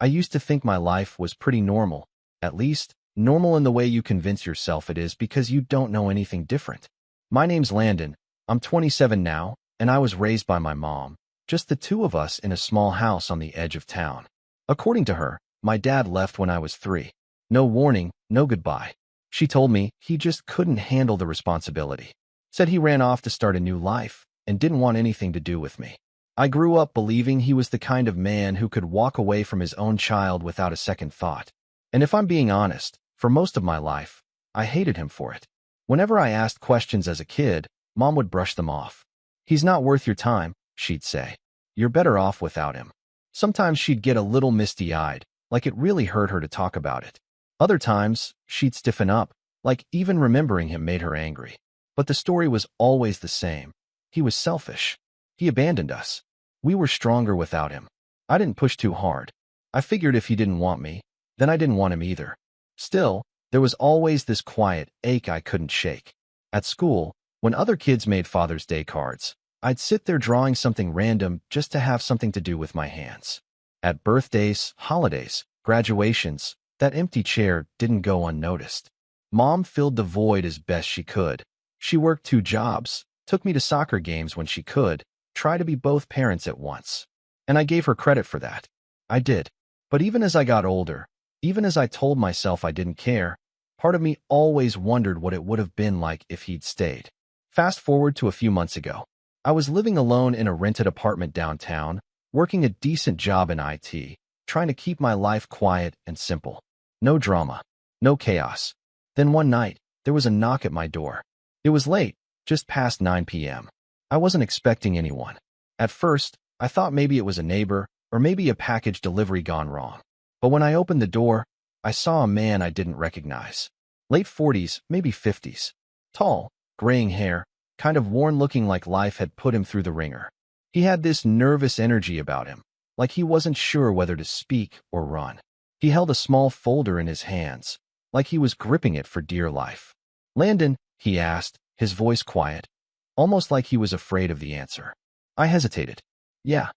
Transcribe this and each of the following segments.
I used to think my life was pretty normal, at least, normal in the way you convince yourself it is because you don't know anything different. My name's Landon. I'm 27 now, and I was raised by my mom, just the two of us in a small house on the edge of town. According to her, my dad left when I was 3. No warning, no goodbye. She told me he just couldn't handle the responsibility. Said he ran off to start a new life and didn't want anything to do with me. I grew up believing he was the kind of man who could walk away from his own child without a second thought. And if I'm being honest, for most of my life, I hated him for it. Whenever I asked questions as a kid, Mom would brush them off. "He's not worth your time," she'd say. "You're better off without him." Sometimes she'd get a little misty-eyed, like it really hurt her to talk about it. Other times, she'd stiffen up, like even remembering him made her angry. But the story was always the same. He was selfish. He abandoned us. We were stronger without him. I didn't push too hard. I figured if he didn't want me, then I didn't want him either. Still, there was always this quiet ache I couldn't shake. At school, when other kids made Father's Day cards, I'd sit there drawing something random just to have something to do with my hands. At birthdays, holidays, graduations, that empty chair didn't go unnoticed. Mom filled the void as best she could. She worked 2 jobs, took me to soccer games when she could, tried to be both parents at once. And I gave her credit for that. I did. But even as I got older, even as I told myself I didn't care, part of me always wondered what it would have been like if he'd stayed. Fast forward to a few months ago. I was living alone in a rented apartment downtown, working a decent job in IT, trying to keep my life quiet and simple. No drama, no chaos. Then one night, there was a knock at my door. It was late, just past 9 p.m. I wasn't expecting anyone. At first, I thought maybe it was a neighbor or maybe a package delivery gone wrong. But when I opened the door, I saw a man I didn't recognize. Late 40s, maybe 50s. Tall, graying hair, kind of worn, looking like life had put him through the ringer. He had this nervous energy about him, like he wasn't sure whether to speak or run. He held a small folder in his hands, like he was gripping it for dear life. "Landon?" he asked, his voice quiet, almost like he was afraid of the answer. I hesitated. "Yeah."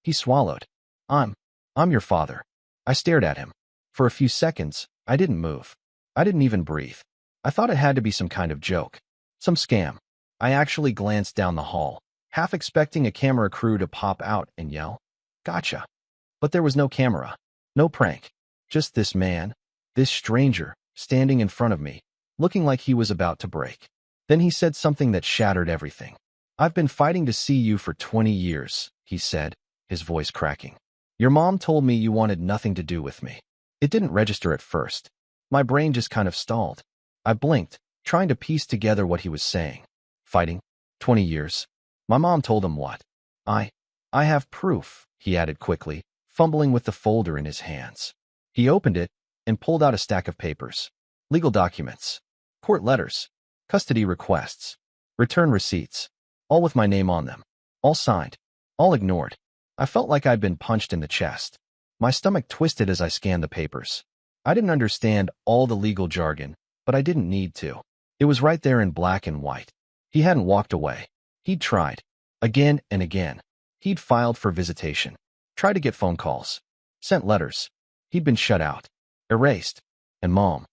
He swallowed. I'm your father." I stared at him. For a few seconds, I didn't move. I didn't even breathe. I thought it had to be some kind of joke. Some scam. I actually glanced down the hall, half expecting a camera crew to pop out and yell, "Gotcha." But there was no camera. No prank. Just this man, this stranger, standing in front of me, looking like he was about to break. Then he said something that shattered everything. "I've been fighting to see you for 20 years, he said, his voice cracking. "Your mom told me you wanted nothing to do with me." It didn't register at first. My brain just kind of stalled. I blinked, trying to piece together what he was saying. Fighting? 20 years. My mom told him what? I have proof, he added quickly, fumbling with the folder in his hands. He opened it and pulled out a stack of papers. Legal documents, court letters, custody requests, return receipts, all with my name on them, all signed, all ignored. I felt like I'd been punched in the chest. My stomach twisted as I scanned the papers. I didn't understand all the legal jargon, but I didn't need to. It was right there in black and white. He hadn't walked away. He'd tried. Again and again. He'd filed for visitation. Tried to get phone calls. Sent letters. He'd been shut out. Erased. And Mom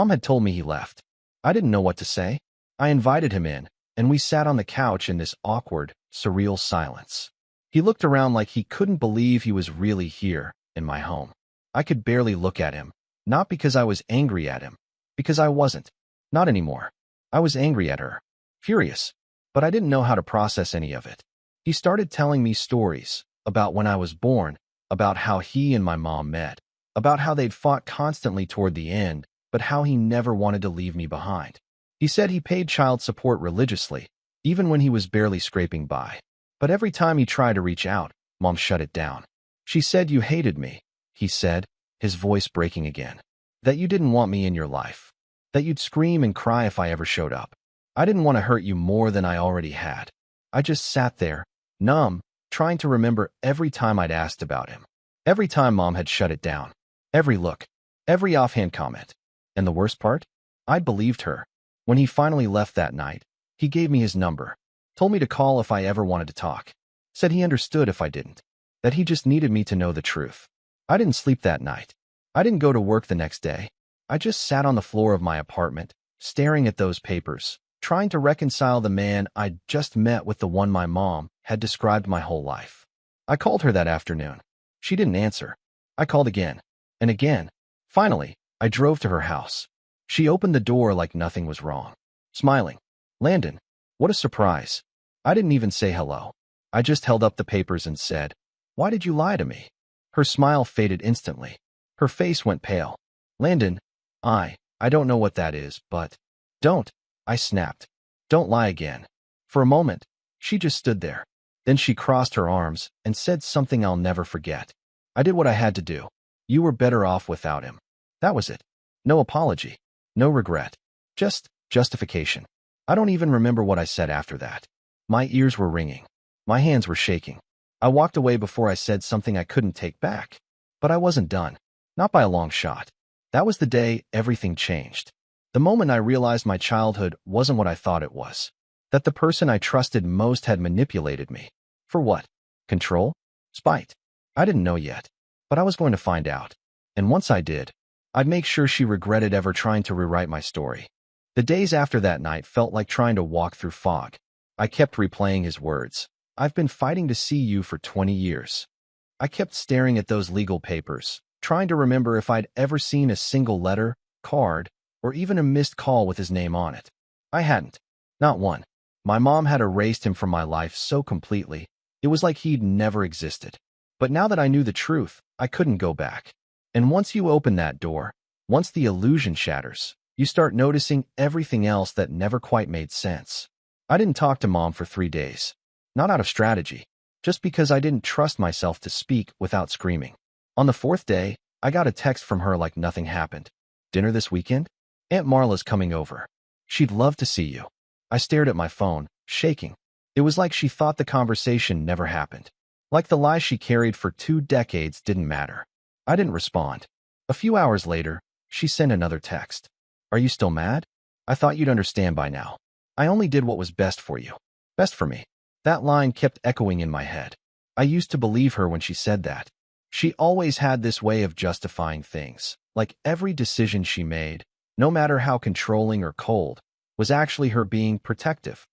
had told me he left. I didn't know what to say. I invited him in, and we sat on the couch in this awkward, surreal silence. He looked around like he couldn't believe he was really here, in my home. I could barely look at him, not because I was angry at him, because I wasn't. Not anymore. I was angry at her. Furious. But I didn't know how to process any of it. He started telling me stories about when I was born, about how he and my mom met, about how they'd fought constantly toward the end, but how he never wanted to leave me behind. He said he paid child support religiously, even when he was barely scraping by. But every time he tried to reach out, Mom shut it down. "She said you hated me," he said, his voice breaking again. "That you didn't want me in your life. That you'd scream and cry if I ever showed up. I didn't want to hurt you more than I already had." I just sat there, numb, trying to remember every time I'd asked about him. Every time Mom had shut it down. Every look. Every offhand comment. And the worst part? I'd believed her. When he finally left that night, he gave me his number. Told me to call if I ever wanted to talk. Said he understood if I didn't. That he just needed me to know the truth. I didn't sleep that night. I didn't go to work the next day. I just sat on the floor of my apartment, staring at those papers, trying to reconcile the man I'd just met with the one my mom had described my whole life. I called her that afternoon. She didn't answer. I called again and again. Finally, I drove to her house. She opened the door like nothing was wrong, smiling. "Landon, what a surprise." I didn't even say hello. I just held up the papers and said, "Why did you lie to me?" Her smile faded instantly. Her face went pale. "Landon, I don't know what that is, but..." "Don't," I snapped. "Don't lie again." For a moment, she just stood there. Then she crossed her arms and said something I'll never forget. "I did what I had to do. You were better off without him." That was it. No apology. No regret. Just justification. I don't even remember what I said after that. My ears were ringing. My hands were shaking. I walked away before I said something I couldn't take back. But I wasn't done. Not by a long shot. That was the day everything changed. The moment I realized my childhood wasn't what I thought it was. That the person I trusted most had manipulated me. For what? Control? Spite? I didn't know yet. But I was going to find out. And once I did, I'd make sure she regretted ever trying to rewrite my story. The days after that night felt like trying to walk through fog. I kept replaying his words. "I've been fighting to see you for 20 years. I kept staring at those legal papers, trying to remember if I'd ever seen a single letter, card, or even a missed call with his name on it. I hadn't. Not one. My mom had erased him from my life so completely, it was like he'd never existed. But now that I knew the truth, I couldn't go back. And once you open that door, once the illusion shatters, you start noticing everything else that never quite made sense. I didn't talk to Mom for 3 days. Not out of strategy, just because I didn't trust myself to speak without screaming. On the 4th day, I got a text from her like nothing happened. "Dinner this weekend? Aunt Marla's coming over. She'd love to see you." I stared at my phone, shaking. It was like she thought the conversation never happened. Like the lies she carried for 2 decades didn't matter. I didn't respond. A few hours later, she sent another text. "Are you still mad? I thought you'd understand by now. I only did what was best for you. Best for me." That line kept echoing in my head. I used to believe her when she said that. She always had this way of justifying things, like every decision she made, no matter how controlling or cold, was actually her being protective.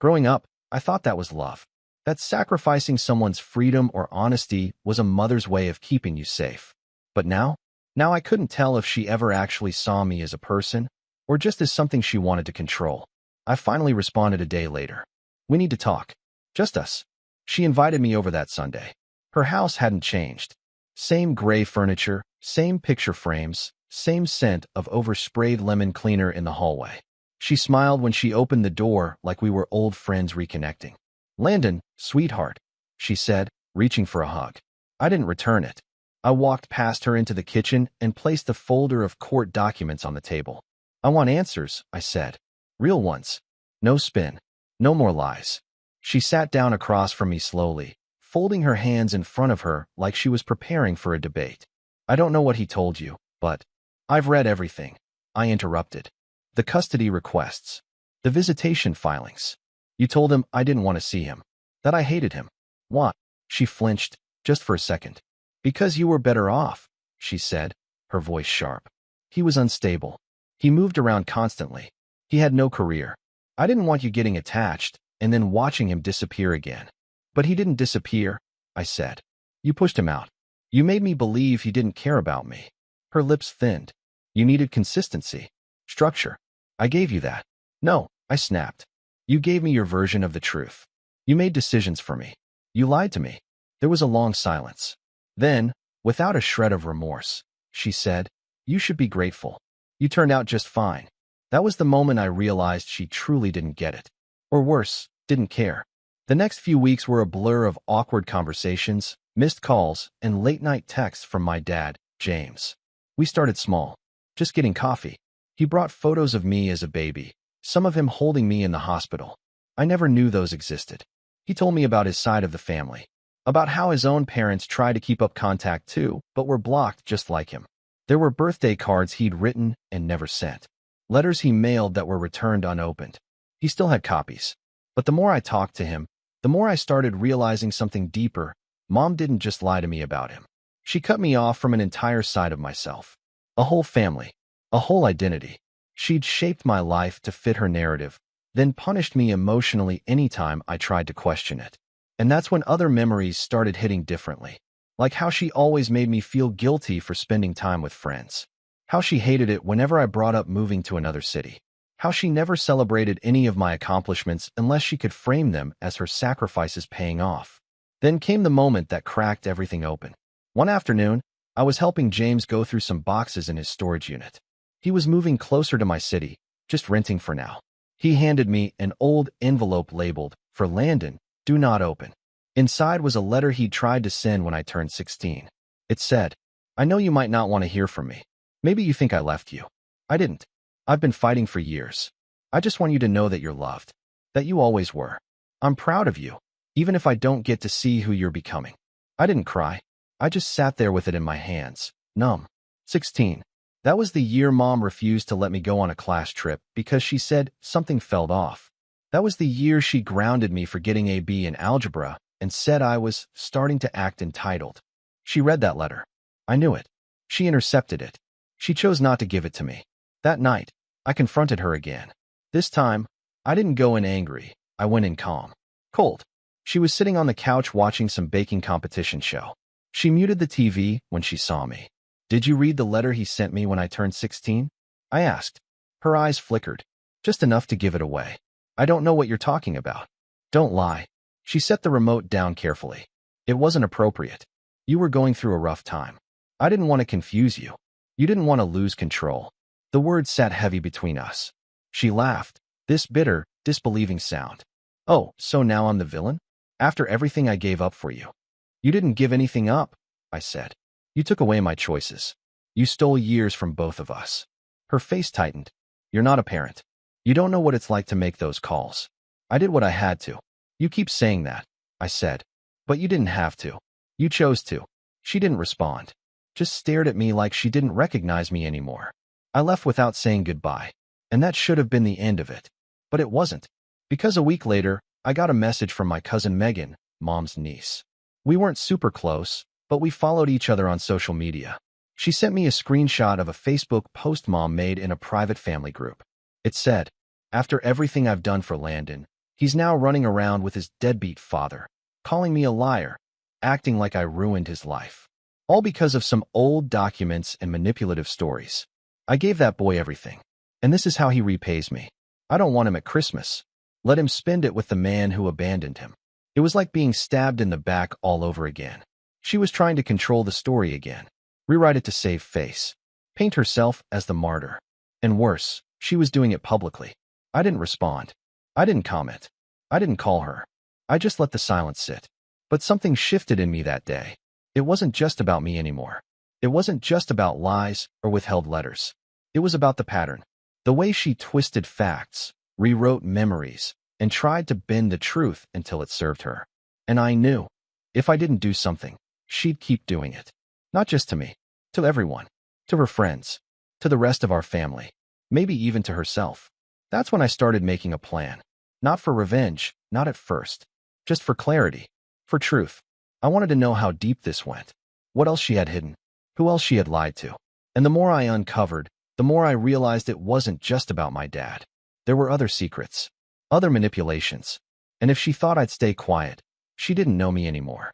Growing up, I thought that was love. That sacrificing someone's freedom or honesty was a mother's way of keeping you safe. But now I couldn't tell if she ever actually saw me as a person, or just as something she wanted to control. I finally responded a day later. "We need to talk. Just us." She invited me over that Sunday. Her house hadn't changed. Same gray furniture, same picture frames, same scent of oversprayed lemon cleaner in the hallway. She smiled when she opened the door like we were old friends reconnecting. "Landon, sweetheart," she said, reaching for a hug. I didn't return it. I walked past her into the kitchen and placed a folder of court documents on the table. "I want answers," I said. "Real ones. No spin. No more lies." She sat down across from me slowly, folding her hands in front of her like she was preparing for a debate. "I don't know what he told you, but..." "I've read everything," I interrupted. "The custody requests. The visitation filings. You told him I didn't want to see him. That I hated him." "What?" She flinched, just for a second. "Because you were better off," she said, her voice sharp. "He was unstable. He moved around constantly. He had no career. I didn't want you getting attached and then watching him disappear again." "But he didn't disappear," I said. "You pushed him out. You made me believe he didn't care about me." Her lips thinned. "You needed consistency. Structure. I gave you that." "No," I snapped. "You gave me your version of the truth. You made decisions for me. You lied to me." There was a long silence. Then, without a shred of remorse, she said, "You should be grateful. You turned out just fine." That was the moment I realized she truly didn't get it. Or worse, didn't care. The next few weeks were a blur of awkward conversations, missed calls, and late-night texts from my dad, James. We started small, just getting coffee. He brought photos of me as a baby, some of him holding me in the hospital. I never knew those existed. He told me about his side of the family, about how his own parents tried to keep up contact too, but were blocked just like him. There were birthday cards he'd written and never sent. Letters he mailed that were returned unopened. He still had copies. But the more I talked to him, the more I started realizing something deeper. Mom didn't just lie to me about him. She cut me off from an entire side of myself. A whole family. A whole identity. She'd shaped my life to fit her narrative, then punished me emotionally anytime I tried to question it. And that's when other memories started hitting differently. Like how she always made me feel guilty for spending time with friends. How she hated it whenever I brought up moving to another city. How she never celebrated any of my accomplishments unless she could frame them as her sacrifices paying off. Then came the moment that cracked everything open. One afternoon, I was helping James go through some boxes in his storage unit. He was moving closer to my city, just renting for now. He handed me an old envelope labeled, "For Landon, do not open." Inside was a letter he'd tried to send when I turned 16. It said, "I know you might not want to hear from me. Maybe you think I left you. I didn't. I've been fighting for years. I just want you to know that you're loved. That you always were. I'm proud of you, even if I don't get to see who you're becoming." I didn't cry. I just sat there with it in my hands, numb. 16. That was the year Mom refused to let me go on a class trip because she said something felt off. That was the year she grounded me for getting a B in algebra and said I was starting to act entitled. She read that letter. I knew it. She intercepted it. She chose not to give it to me. That night, I confronted her again. This time, I didn't go in angry. I went in calm. Cold. She was sitting on the couch watching some baking competition show. She muted the TV when she saw me. "Did you read the letter he sent me when I turned 16? I asked. Her eyes flickered. Just enough to give it away. "I don't know what you're talking about." "Don't lie." She set the remote down carefully. "It wasn't appropriate. You were going through a rough time. I didn't want to confuse you. You didn't want to lose control." The words sat heavy between us. She laughed, this bitter, disbelieving sound. "Oh, so now I'm the villain? After everything I gave up for you." "You didn't give anything up," I said. "You took away my choices. You stole years from both of us." Her face tightened. "You're not a parent. You don't know what it's like to make those calls. I did what I had to." "You keep saying that," I said. "But you didn't have to. You chose to." She didn't respond. Just stared at me like she didn't recognize me anymore. I left without saying goodbye. And that should have been the end of it. But it wasn't. Because a week later, I got a message from my cousin Megan, Mom's niece. We weren't super close, but we followed each other on social media. She sent me a screenshot of a Facebook post Mom made in a private family group. It said, "After everything I've done for Landon, he's now running around with his deadbeat father, calling me a liar, acting like I ruined his life. All because of some old documents and manipulative stories. I gave that boy everything. And this is how he repays me. I don't want him at Christmas. Let him spend it with the man who abandoned him." It was like being stabbed in the back all over again. She was trying to control the story again, rewrite it to save face, paint herself as the martyr. And worse, she was doing it publicly. I didn't respond. I didn't comment. I didn't call her. I just let the silence sit. But something shifted in me that day. It wasn't just about me anymore. It wasn't just about lies or withheld letters. It was about the pattern. The way she twisted facts, rewrote memories, and tried to bend the truth until it served her. And I knew, if I didn't do something, she'd keep doing it. Not just to me, to everyone, to her friends, to the rest of our family, maybe even to herself. That's when I started making a plan. Not for revenge, not at first. Just for clarity, for truth. I wanted to know how deep this went. What else she had hidden. Who else she had lied to. And the more I uncovered, the more I realized it wasn't just about my dad. There were other secrets, other manipulations. And if she thought I'd stay quiet, she didn't know me anymore.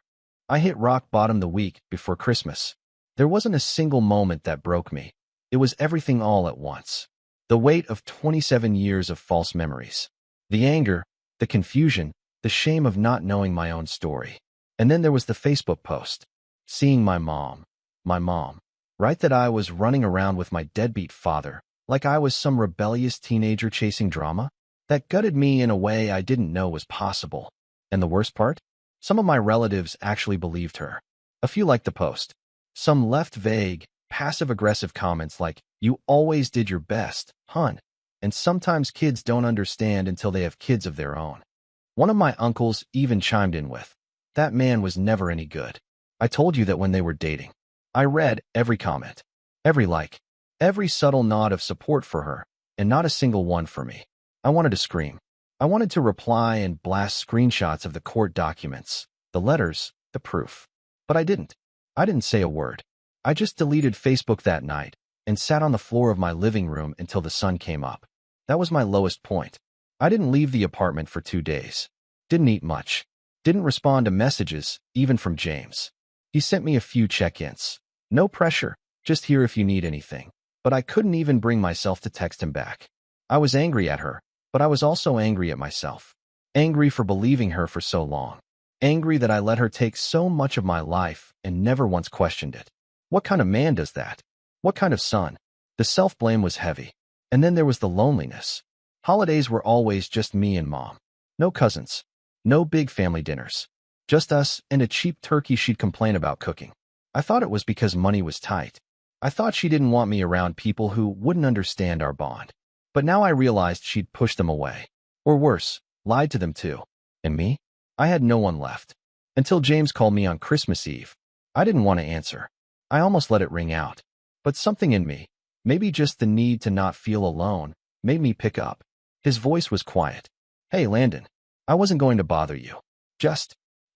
I hit rock bottom the week before Christmas. There wasn't a single moment that broke me. It was everything all at once. The weight of 27 years of false memories. The anger, the confusion, the shame of not knowing my own story. And then there was the Facebook post. Seeing my mom, right, that I was running around with my deadbeat father, like I was some rebellious teenager chasing drama. That gutted me in a way I didn't know was possible. And the worst part? Some of my relatives actually believed her. A few liked the post. Some left vague, passive-aggressive comments like, "You always did your best, hun." And sometimes kids don't understand until they have kids of their own. One of my uncles even chimed in with, "That man was never any good. I told you that when they were dating." I read every comment, every like, every subtle nod of support for her, and not a single one for me. I wanted to scream. I wanted to reply and blast screenshots of the court documents, the letters, the proof. But I didn't. I didn't say a word. I just deleted Facebook that night and sat on the floor of my living room until the sun came up. That was my lowest point. I didn't leave the apartment for 2 days. Didn't eat much. Didn't respond to messages, even from James. He sent me a few check-ins. No pressure, just here if you need anything. But I couldn't even bring myself to text him back. I was angry at her, but I was also angry at myself. Angry for believing her for so long. Angry that I let her take so much of my life and never once questioned it. What kind of man does that? What kind of son? The self-blame was heavy. And then there was the loneliness. Holidays were always just me and Mom. No cousins. No big family dinners. Just us and a cheap turkey she'd complain about cooking. I thought it was because money was tight. I thought she didn't want me around people who wouldn't understand our bond. But now I realized she'd pushed them away. Or worse, lied to them too. And me? I had no one left. Until James called me on Christmas Eve. I didn't want to answer. I almost let it ring out. But something in me, maybe just the need to not feel alone, made me pick up. His voice was quiet. Hey, Landon. I wasn't going to bother you.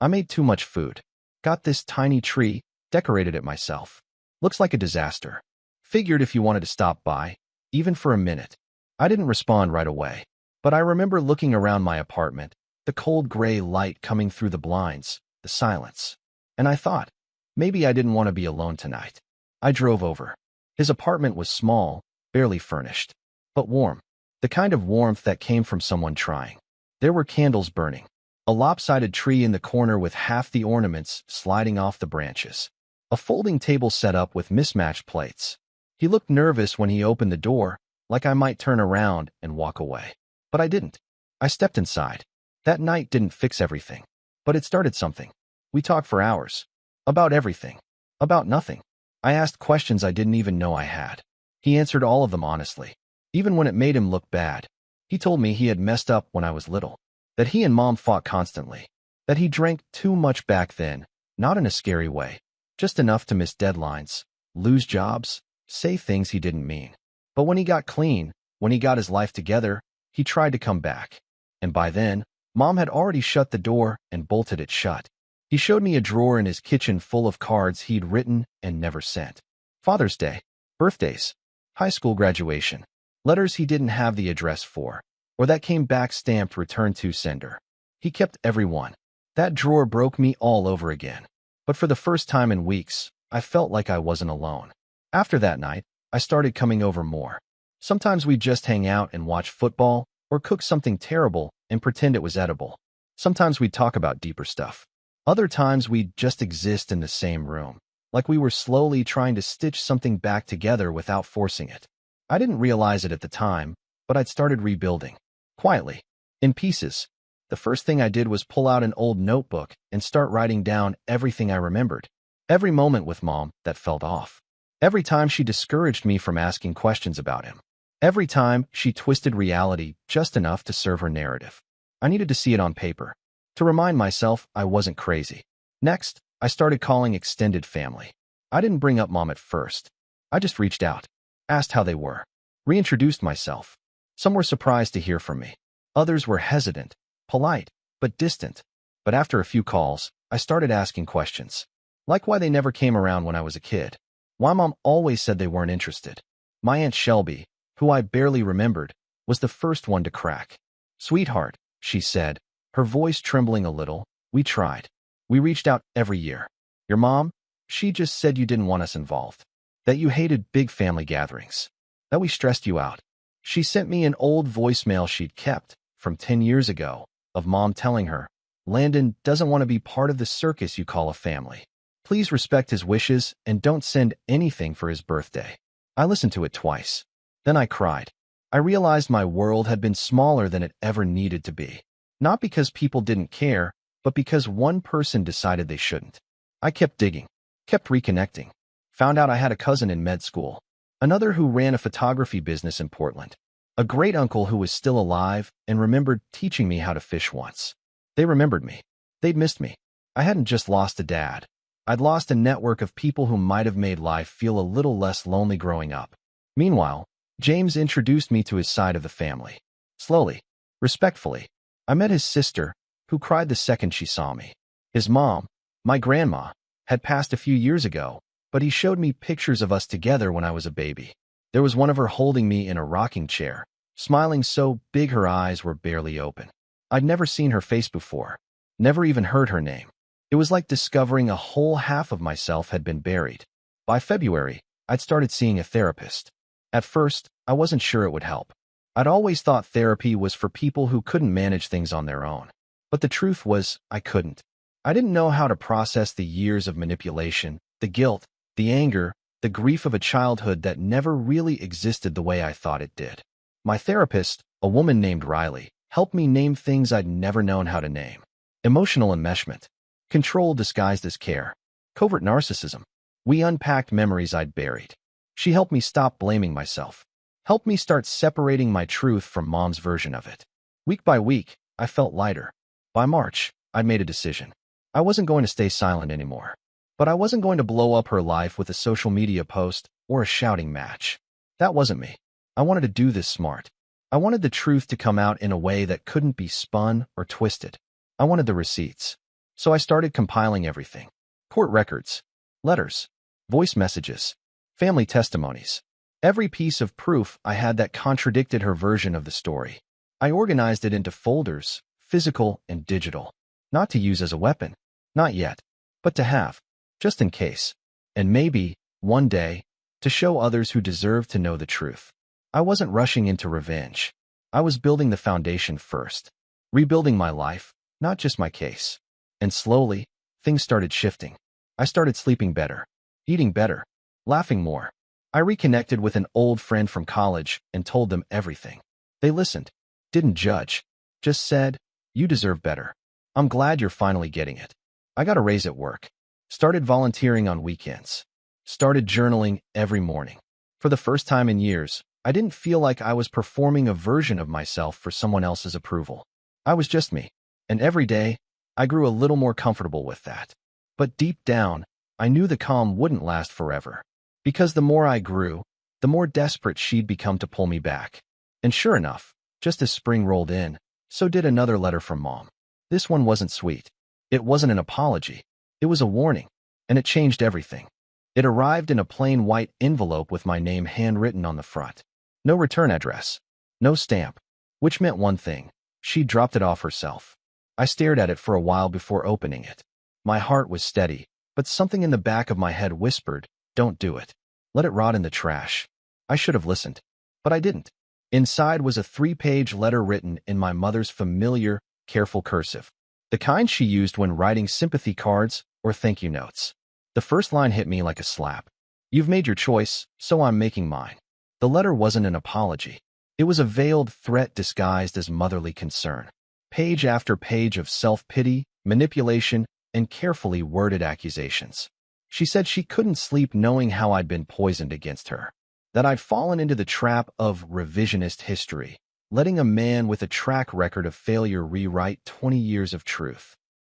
I made too much food. Got this tiny tree, decorated it myself. Looks like a disaster. Figured if you wanted to stop by, even for a minute. I didn't respond right away. But I remember looking around my apartment, the cold gray light coming through the blinds, the silence. And I thought, maybe I didn't want to be alone tonight. I drove over. His apartment was small, barely furnished, but warm. The kind of warmth that came from someone trying. There were candles burning. A lopsided tree in the corner with half the ornaments sliding off the branches. A folding table set up with mismatched plates. He looked nervous when he opened the door, like I might turn around and walk away. But I didn't. I stepped inside. That night didn't fix everything. But it started something. We talked for hours. About everything. About nothing. I asked questions I didn't even know I had. He answered all of them honestly. Even when it made him look bad. He told me he had messed up when I was little. That he and Mom fought constantly. That he drank too much back then, not in a scary way. Just enough to miss deadlines, lose jobs, say things he didn't mean. But when he got clean, when he got his life together, he tried to come back. And by then, Mom had already shut the door and bolted it shut. He showed me a drawer in his kitchen full of cards he'd written and never sent. Father's Day, birthdays, high school graduation, letters he didn't have the address for, or that came back stamped return to sender. He kept every one. That drawer broke me all over again. But for the first time in weeks, I felt like I wasn't alone. After that night, I started coming over more. Sometimes we'd just hang out and watch football, or cook something terrible and pretend it was edible. Sometimes we'd talk about deeper stuff. Other times we'd just exist in the same room, like we were slowly trying to stitch something back together without forcing it. I didn't realize it at the time, but I'd started rebuilding. Quietly. In pieces. The first thing I did was pull out an old notebook and start writing down everything I remembered. Every moment with Mom that felt off. Every time she discouraged me from asking questions about him. Every time she twisted reality just enough to serve her narrative. I needed to see it on paper. To remind myself I wasn't crazy. Next, I started calling extended family. I didn't bring up Mom at first. I just reached out. Asked how they were. Reintroduced myself. Some were surprised to hear from me. Others were hesitant, polite, but distant. But after a few calls, I started asking questions. Like why they never came around when I was a kid. Why Mom always said they weren't interested. My Aunt Shelby, who I barely remembered, was the first one to crack. Sweetheart, she said, her voice trembling a little, we tried. We reached out every year. Your mom? She just said you didn't want us involved. That you hated big family gatherings. That we stressed you out. She sent me an old voicemail she'd kept from 10 years ago of Mom telling her, Landon doesn't want to be part of the circus you call a family. Please respect his wishes and don't send anything for his birthday. I listened to it twice. Then I cried. I realized my world had been smaller than it ever needed to be. Not because people didn't care, but because one person decided they shouldn't. I kept digging, kept reconnecting. Found out I had a cousin in med school. Another who ran a photography business in Portland. A great uncle who was still alive and remembered teaching me how to fish once. They remembered me. They'd missed me. I hadn't just lost a dad. I'd lost a network of people who might have made life feel a little less lonely growing up. Meanwhile, James introduced me to his side of the family. Slowly, respectfully. I met his sister, who cried the second she saw me. His mom, my grandma, had passed a few years ago, but he showed me pictures of us together when I was a baby. There was one of her holding me in a rocking chair, smiling so big her eyes were barely open. I'd never seen her face before, never even heard her name. It was like discovering a whole half of myself had been buried. By February, I'd started seeing a therapist. At first, I wasn't sure it would help. I'd always thought therapy was for people who couldn't manage things on their own. But the truth was, I couldn't. I didn't know how to process the years of manipulation, the guilt, the anger, the grief of a childhood that never really existed the way I thought it did. My therapist, a woman named Riley, helped me name things I'd never known how to name. Emotional enmeshment, control disguised as care, covert narcissism. We unpacked memories I'd buried. She helped me stop blaming myself, helped me start separating my truth from Mom's version of it. Week by week, I felt lighter. By March, I'd made a decision. I wasn't going to stay silent anymore. But I wasn't going to blow up her life with a social media post or a shouting match. That wasn't me. I wanted to do this smart. I wanted the truth to come out in a way that couldn't be spun or twisted. I wanted the receipts. So I started compiling everything. Court records, letters, voice messages, family testimonies. Every piece of proof I had that contradicted her version of the story. I organized it into folders, physical and digital. Not to use as a weapon. Not yet. But to have. Just in case. And maybe, one day, to show others who deserve to know the truth. I wasn't rushing into revenge. I was building the foundation first. Rebuilding my life, not just my case. And slowly, things started shifting. I started sleeping better, eating better, laughing more. I reconnected with an old friend from college and told them everything. They listened, didn't judge, just said, "You deserve better. I'm glad you're finally getting it." I got a raise at work. Started volunteering on weekends. Started journaling every morning. For the first time in years, I didn't feel like I was performing a version of myself for someone else's approval. I was just me. And every day, I grew a little more comfortable with that. But deep down, I knew the calm wouldn't last forever. Because the more I grew, the more desperate she'd become to pull me back. And sure enough, just as spring rolled in, so did another letter from Mom. This one wasn't sweet. It wasn't an apology. It was a warning, and it changed everything. It arrived in a plain white envelope with my name handwritten on the front. No return address. No stamp. Which meant one thing. She dropped it off herself. I stared at it for a while before opening it. My heart was steady, but something in the back of my head whispered, "Don't do it. Let it rot in the trash." I should have listened. But I didn't. Inside was a 3-page letter written in my mother's familiar, careful cursive. The kind she used when writing sympathy cards or thank you notes. The first line hit me like a slap. "You've made your choice, so I'm making mine." The letter wasn't an apology. It was a veiled threat disguised as motherly concern. Page after page of self-pity, manipulation, and carefully worded accusations. She said she couldn't sleep knowing how I'd been poisoned against her. That I'd fallen into the trap of revisionist history, letting a man with a track record of failure rewrite 20 years of truth.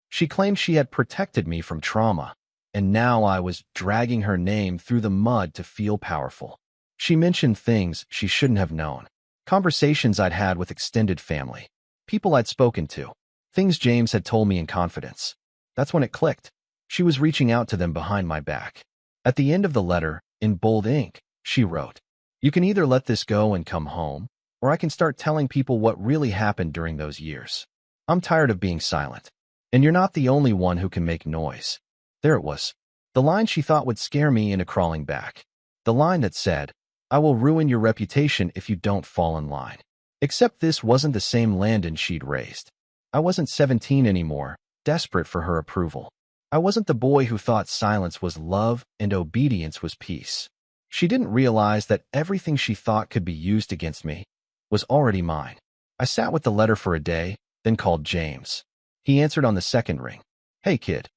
She claimed she had protected me from trauma, and now I was dragging her name through the mud to feel powerful. She mentioned things she shouldn't have known. Conversations I'd had with extended family. People I'd spoken to. Things James had told me in confidence. That's when it clicked. She was reaching out to them behind my back. At the end of the letter, in bold ink, she wrote, "You can either let this go and come home, or I can start telling people what really happened during those years. I'm tired of being silent. And you're not the only one who can make noise." There it was. The line she thought would scare me into crawling back. The line that said, "I will ruin your reputation if you don't fall in line." Except this wasn't the same Landon she'd raised. I wasn't 17 anymore, desperate for her approval. I wasn't the boy who thought silence was love and obedience was peace. She didn't realize that everything she thought could be used against me was already mine. I sat with the letter for a day, then called James. He answered on the second ring. "Hey, kid.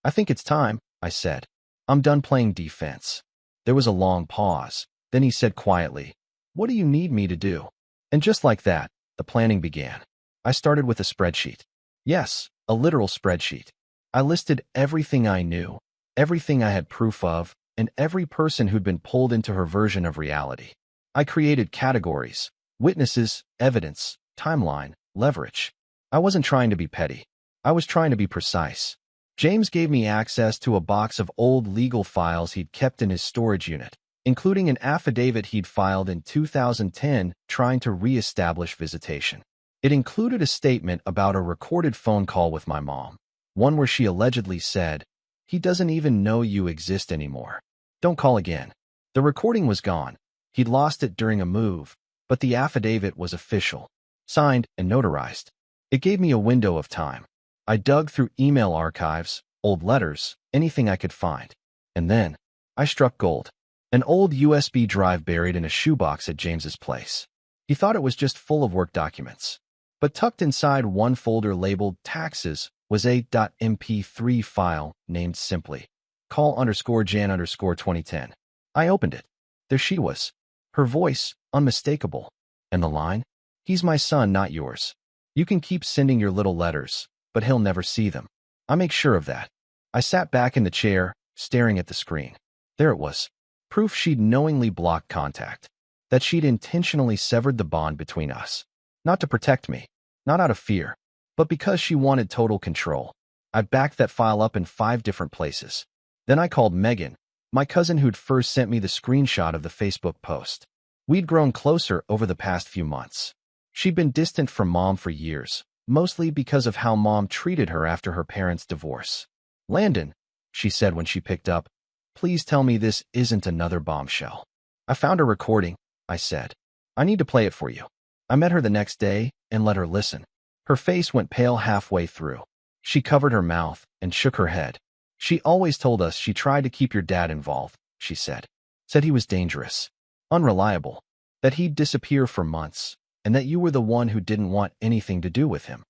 I think it's time," I said. "I'm done playing defense." There was a long pause. Then he said quietly, "What do you need me to do?" And just like that, the planning began. I started with a spreadsheet. Yes, a literal spreadsheet. I listed everything I knew, everything I had proof of, and every person who'd been pulled into her version of reality. I created categories: witnesses, evidence, timeline, leverage. I wasn't trying to be petty. I was trying to be precise. James gave me access to a box of old legal files he'd kept in his storage unit, including an affidavit he'd filed in 2010 trying to re-establish visitation. It included a statement about a recorded phone call with my mom, one where she allegedly said, "He doesn't even know you exist anymore. Don't call again." The recording was gone. He'd lost it during a move, but the affidavit was official, signed and notarized. It gave me a window of time. I dug through email archives, old letters, anything I could find. And then, I struck gold. An old USB drive buried in a shoebox at James's place. He thought it was just full of work documents. But tucked inside one folder labeled taxes was a .mp3 file named simply call_Jan_2010. I opened it. There she was. Her voice, unmistakable. And the line? "He's my son, not yours. You can keep sending your little letters, but he'll never see them. I make sure of that." I sat back in the chair, staring at the screen. There it was. Proof she'd knowingly blocked contact. That she'd intentionally severed the bond between us. Not to protect me, not out of fear, but because she wanted total control. I backed that file up in 5 different places. Then I called Megan, my cousin who'd first sent me the screenshot of the Facebook post. We'd grown closer over the past few months. She'd been distant from Mom for years, mostly because of how Mom treated her after her parents' divorce. "Landon," she said when she picked up, "please tell me this isn't another bombshell." "I found a recording," I said. "I need to play it for you." I met her the next day and let her listen. Her face went pale halfway through. She covered her mouth and shook her head. "She always told us she tried to keep your dad involved," she said. "Said he was dangerous, unreliable, that he'd disappear for months, and that you were the one who didn't want anything to do with him.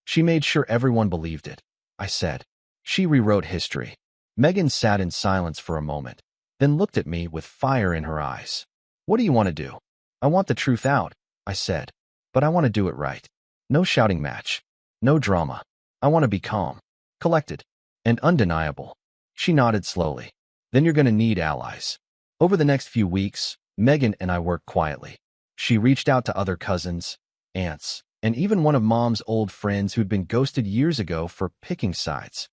She made sure everyone believed it," I said. "She rewrote history." Megan sat in silence for a moment, then looked at me with fire in her eyes. "What do you want to do?" "I want the truth out," I said, "but I want to do it right. No shouting match. No drama. I want to be calm, collected, and undeniable." She nodded slowly. "Then you're going to need allies." Over the next few weeks, Megan and I worked quietly. She reached out to other cousins, aunts, and even one of Mom's old friends who'd been ghosted years ago for picking sides.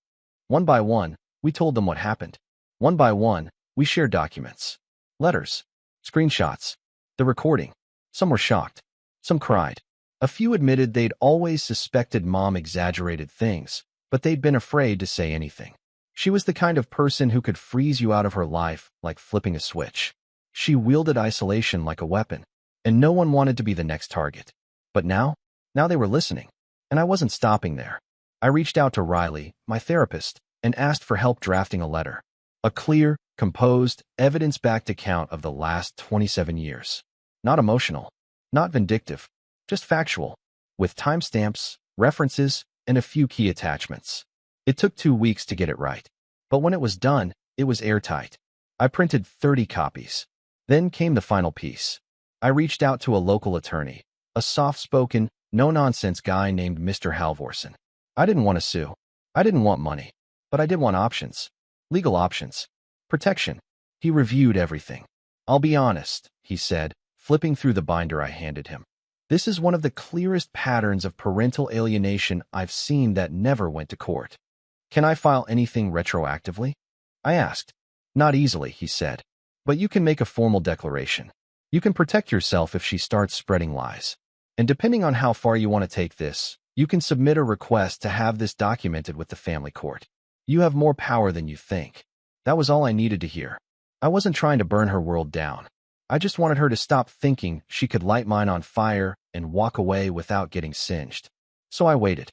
One by one, we told them what happened. One by one, we shared documents, letters, screenshots, the recording. Some were shocked. Some cried. A few admitted they'd always suspected Mom exaggerated things, but they'd been afraid to say anything. She was the kind of person who could freeze you out of her life like flipping a switch. She wielded isolation like a weapon, and no one wanted to be the next target. But now they were listening, and I wasn't stopping there. I reached out to Riley, my therapist, and asked for help drafting a letter. A clear, composed, evidence-backed account of the last 27 years. Not emotional, not vindictive, just factual, with timestamps, references, and a few key attachments. It took 2 weeks to get it right, but when it was done, it was airtight. I printed 30 copies. Then came the final piece. I reached out to a local attorney, a soft-spoken, no-nonsense guy named Mr. Halvorsen. I didn't want to sue. I didn't want money, but I did want options. Legal options. Protection. He reviewed everything. "I'll be honest," he said, flipping through the binder I handed him. "This is one of the clearest patterns of parental alienation I've seen that never went to court." "Can I file anything retroactively?" I asked. "Not easily," he said, "but you can make a formal declaration. You can protect yourself if she starts spreading lies. And depending on how far you want to take this, you can submit a request to have this documented with the family court. You have more power than you think." That was all I needed to hear. I wasn't trying to burn her world down. I just wanted her to stop thinking she could light mine on fire and walk away without getting singed. So I waited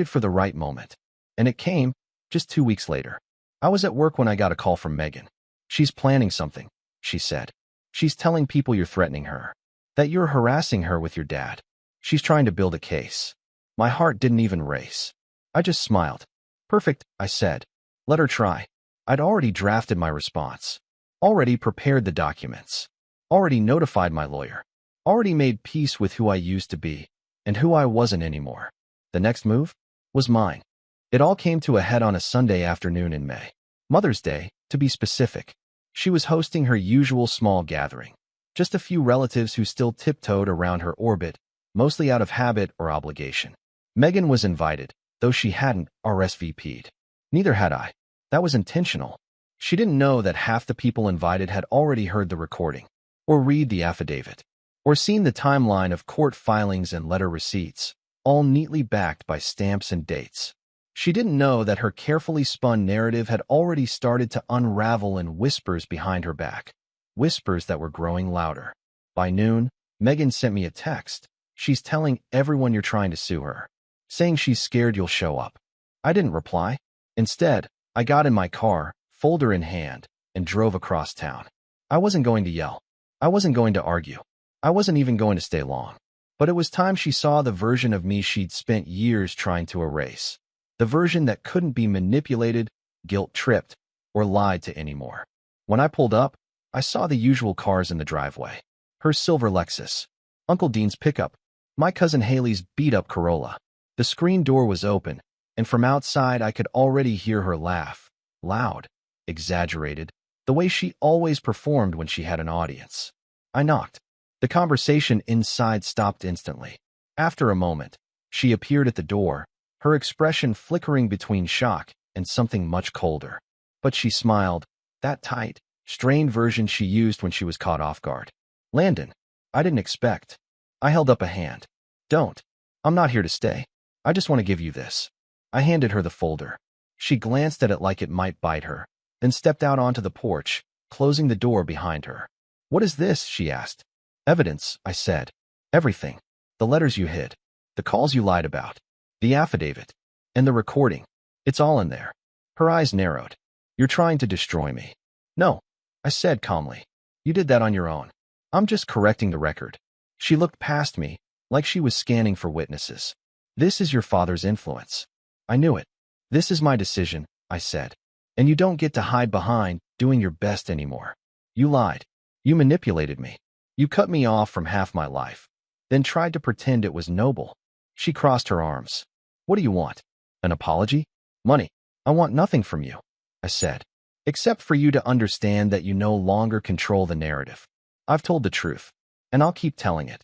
for the right moment. And it came, just 2 weeks later. I was at work when I got a call from Megan. "She's planning something," she said. "She's telling people you're threatening her, that you're harassing her with your dad. She's trying to build a case." My heart didn't even race. I just smiled. "Perfect," I said. "Let her try." I'd already drafted my response, already prepared the documents, already notified my lawyer, already made peace with who I used to be and who I wasn't anymore. The next move was mine. It all came to a head on a Sunday afternoon in May. Mother's Day, to be specific. She was hosting her usual small gathering. Just a few relatives who still tiptoed around her orbit, mostly out of habit or obligation. Megan was invited, though she hadn't RSVP'd. Neither had I. That was intentional. She didn't know that half the people invited had already heard the recording, or read the affidavit, or seen the timeline of court filings and letter receipts, all neatly backed by stamps and dates. She didn't know that her carefully spun narrative had already started to unravel in whispers behind her back, whispers that were growing louder. By noon, Megan sent me a text. She's telling everyone you're trying to sue her, saying she's scared you'll show up. I didn't reply. Instead, I got in my car, folder in hand, and drove across town. I wasn't going to yell. I wasn't going to argue. I wasn't even going to stay long. But it was time she saw the version of me she'd spent years trying to erase. The version that couldn't be manipulated, guilt-tripped, or lied to anymore. When I pulled up, I saw the usual cars in the driveway. Her silver Lexus, Uncle Dean's pickup, my cousin Haley's beat-up Corolla. The screen door was open, and from outside I could already hear her laugh, loud, exaggerated, the way she always performed when she had an audience. I knocked. The conversation inside stopped instantly. After a moment, she appeared at the door, her expression flickering between shock and something much colder. But she smiled, that tight, strained version she used when she was caught off guard. Landon, I didn't expect. I held up a hand. Don't. I'm not here to stay. I just want to give you this. I handed her the folder. She glanced at it like it might bite her, then stepped out onto the porch, closing the door behind her. What is this? She asked. Evidence, I said. Everything. The letters you hid. The calls you lied about. The affidavit. And the recording. It's all in there. Her eyes narrowed. You're trying to destroy me. No, I said calmly. You did that on your own. I'm just correcting the record. She looked past me, like she was scanning for witnesses. This is your father's influence. I knew it. This is my decision, I said. And you don't get to hide behind doing your best anymore. You lied. You manipulated me. You cut me off from half my life, then tried to pretend it was noble. She crossed her arms. What do you want? An apology? Money. I want nothing from you, I said, except for you to understand that you no longer control the narrative. I've told the truth, and I'll keep telling it.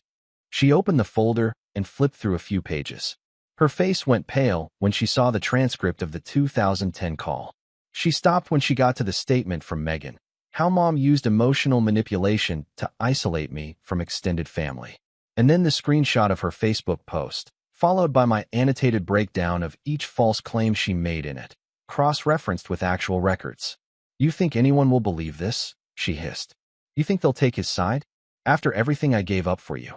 She opened the folder and flipped through a few pages. Her face went pale when she saw the transcript of the 2010 call. She stopped when she got to the statement from Megan, how Mom used emotional manipulation to isolate me from extended family. And then the screenshot of her Facebook post, followed by my annotated breakdown of each false claim she made in it, cross-referenced with actual records. You think anyone will believe this? She hissed. You think they'll take his side? After everything I gave up for you.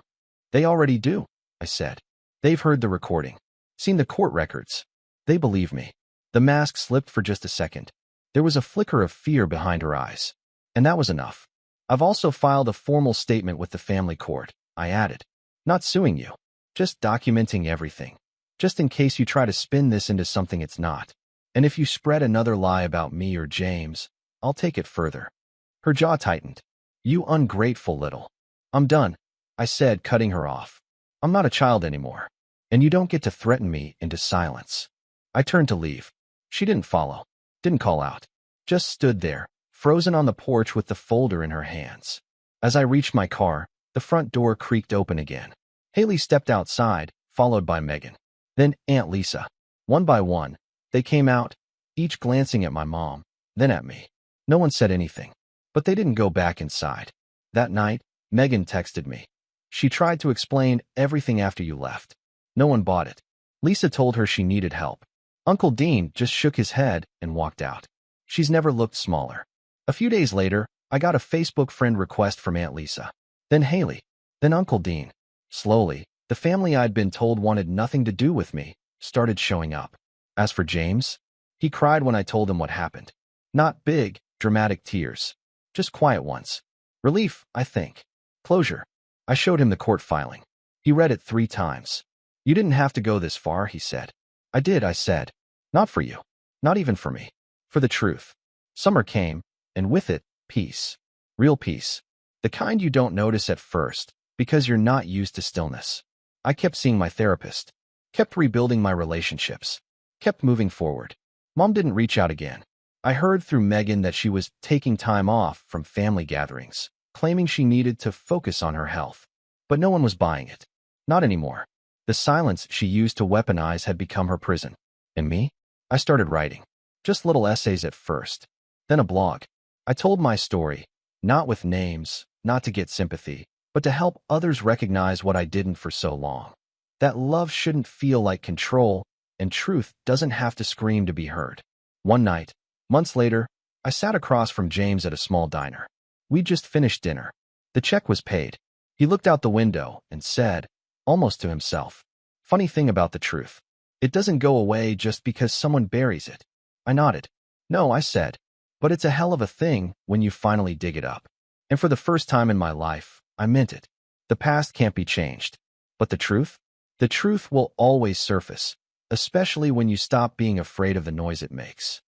They already do, I said. They've heard the recording, seen the court records. They believe me. The mask slipped for just a second. There was a flicker of fear behind her eyes. And that was enough. I've also filed a formal statement with the family court, I added. Not suing you. Just documenting everything. Just in case you try to spin this into something it's not. And if you spread another lie about me or James, I'll take it further. Her jaw tightened. You ungrateful little. I'm done, I said, cutting her off. I'm not a child anymore. And you don't get to threaten me into silence. I turned to leave. She didn't follow. Didn't call out. Just stood there, frozen on the porch with the folder in her hands. As I reached my car, the front door creaked open again. Haley stepped outside, followed by Megan. Then Aunt Lisa. One by one, they came out, each glancing at my mom, then at me. No one said anything, but they didn't go back inside. That night, Megan texted me. She tried to explain everything after you left. No one bought it. Lisa told her she needed help. Uncle Dean just shook his head and walked out. She's never looked smaller. A few days later, I got a Facebook friend request from Aunt Lisa. Then Haley. Then Uncle Dean. Slowly, the family I'd been told wanted nothing to do with me started showing up. As for James, he cried when I told him what happened. Not big, dramatic tears. Just quiet ones. Relief, I think. Closure. I showed him the court filing. He read it 3 times. You didn't have to go this far, he said. I did, I said. Not for you. Not even for me. For the truth. Summer came, and with it, peace. Real peace. The kind you don't notice at first, because you're not used to stillness. I kept seeing my therapist. Kept rebuilding my relationships. Kept moving forward. Mom didn't reach out again. I heard through Megan that she was taking time off from family gatherings, claiming she needed to focus on her health. But no one was buying it. Not anymore. The silence she used to weaponize had become her prison. And me? I started writing. Just little essays at first, then a blog. I told my story, not with names, not to get sympathy, but to help others recognize what I didn't for so long. That love shouldn't feel like control, and truth doesn't have to scream to be heard. One night, months later, I sat across from James at a small diner. We'd just finished dinner. The check was paid. He looked out the window and said, almost to himself, "Funny thing about the truth. It doesn't go away just because someone buries it." I nodded. "No," I said, "but it's a hell of a thing when you finally dig it up." And for the first time in my life, I meant it. The past can't be changed. But the truth? The truth will always surface, especially when you stop being afraid of the noise it makes.